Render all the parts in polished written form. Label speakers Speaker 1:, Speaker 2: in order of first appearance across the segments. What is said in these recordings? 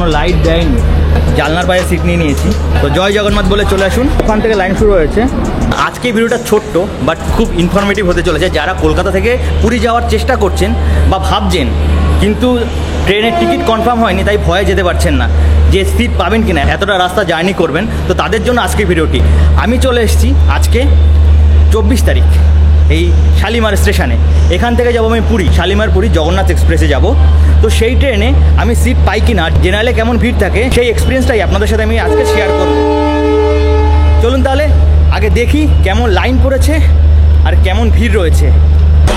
Speaker 1: এখনো লাইট দেয়নি, জানলার বাইরে সিট নিয়ে নিয়েছি। তো জয় জগন্নাথ বলে চলে আসুন, ওখান থেকে লাইন শুরু হয়েছে। আজকে ভিডিওটা ছোট্ট বাট খুব ইনফরমেটিভ হতে চলেছে। যারা কলকাতা থেকে পুরী যাওয়ার চেষ্টা করছেন বা ভাবছেন কিন্তু ট্রেনের টিকিট কনফার্ম হয়নি, তাই ভয়ে যেতে পারছেন না যে সিট পাবেন কিনা, এতটা রাস্তা জার্নি করবেন, তো তাদের জন্য আজকে ভিডিওটি। আমি চলে এসেছি আজকে 24 তারিখ এই শালিমার স্টেশনে। এখান থেকে যাবো আমি পুরী, শালিমার পুরী জগন্নাথ এক্সপ্রেসে যাব। তো সেই ট্রেনে আমি সিট পাই কিনা, জেনারেলে কেমন ভিড় থাকে, সেই এক্সপিরিয়েন্সটাই আপনাদের সাথে আমি আজকে শেয়ার করব। চলুন তাহলে আগে দেখি কেমন লাইন পড়েছে আর কেমন ভিড় রয়েছে।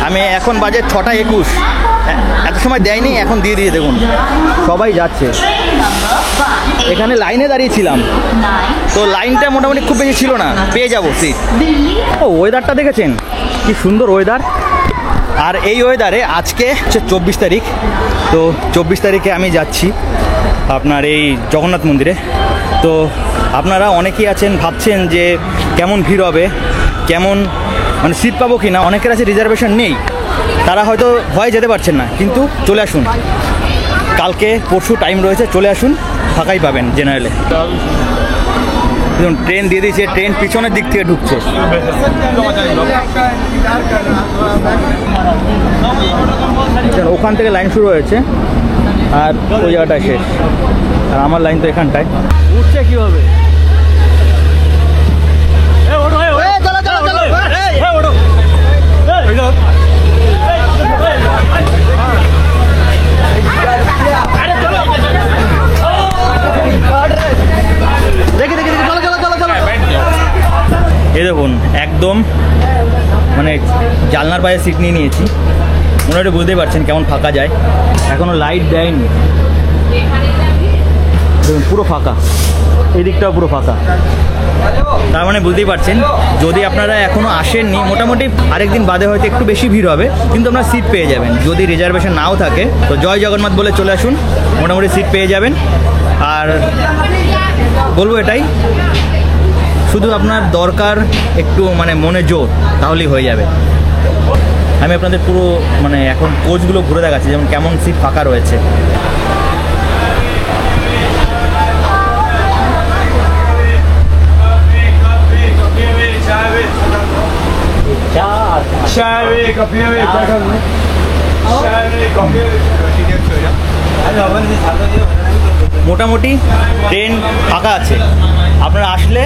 Speaker 1: আমি এখন বাজে 6:21, এত সময় দেয়নি, এখন দিয়ে দিয়ে দেখুন সবাই যাচ্ছে। এখানে লাইনে দাঁড়িয়েছিলাম, তো লাইনটা মোটামুটি খুব বেশি ছিল না, পেয়ে যাবো সিট। ও ওয়েদারটা দেখেছেন কি সুন্দর ওয়েদার। আর এই ওয়েদারে আজকে হচ্ছে 24 তারিখ। তো 24 তারিখে আমি যাচ্ছি আপনার এই জগন্নাথ মন্দিরে। তো আপনারা অনেকেই আছেন ভাবছেন যে কেমন ভিড় হবে, কেমন মানে সিট পাবো কি না। অনেকের আছে রিজার্ভেশন নেই, তারা হয়তো ভয়ে যেতে পারছেন না, কিন্তু চলে আসুন, কালকে পরশু টাইম রয়েছে, চলে আসুন, ফাঁকাই পাবেন জেনারেলে। দেখুন ট্রেন দিয়ে দিয়েছে, ট্রেন পিছনের দিক থেকে ঢুকছে। ওখান থেকে লাইন শুরু হয়েছে আর ওই জায়গাটায় শেষ, আর আমার লাইন তো এখানটায়। উঠছে কীভাবে? এই দেখুন একদম মানে জানলার বাইরে সিট নিয়ে নিয়েছি, মনে হয় বুঝতেই পারছেন কেমন ফাঁকা যায়। এখনো লাইট দেয়নি, দেখুন পুরো ফাঁকা, এই দিকটাও পুরো ফাঁকা। তার মানে বুঝতেই পারছেন যদি আপনারা এখনও আসেননি, মোটামুটি আরেকদিন বাদে হয়তো একটু বেশি ভিড় হবে, কিন্তু আপনারা সিট পেয়ে যাবেন। যদি রিজার্ভেশন নাও থাকে তো জয় জগন্নাথ বলে চলে আসুন, মোটামুটি সিট পেয়ে যাবেন। আর বলবো এটাই, শুধু আপনার দরকার একটু মানে মনে জোর, তাহলেই হয়ে যাবে। আমি আপনাদের পুরো মানে এখন কোচগুলো ঘুরে দেখাচ্ছি, যেমন কেমন সিট ফাঁকা রয়েছে। মোটামুটি ট্রেন ফাঁকা আছে, আপনারা আসলে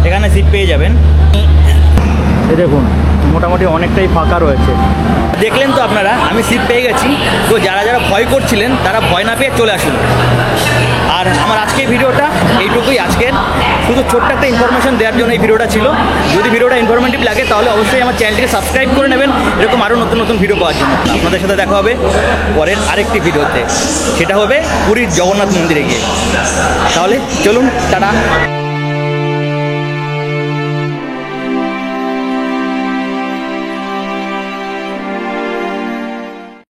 Speaker 1: এখানে সিট পেয়ে যাবেন। এই দেখুন মোটামুটি অনেকটাই ফাঁকা রয়েছে। দেখলেন তো আপনারা, আমি সিট পেয়ে গেছি। তো যারা যারা ভয় করছিলেন তারা ভয় না পেয়ে চলে আসুন। আর আমার আজকের ভিডিওটা এইটুকুই। আজকের শুধু ছোট্ট একটা ইনফরমেশন দেওয়ার জন্য এই ভিডিওটা ছিল। যদি ভিডিওটা ইনফরমেটিভ লাগে তাহলে অবশ্যই আমার চ্যানেলটিকে সাবস্ক্রাইব করে নেবেন, এরকম আরও নতুন নতুন ভিডিও পাওয়ার জন্য। আপনাদের সাথে দেখা হবে পরের আরেকটি ভিডিওতে, সেটা হবে পুরীর জগন্নাথ মন্দিরে গিয়ে। তাহলে চলুন, টাটা।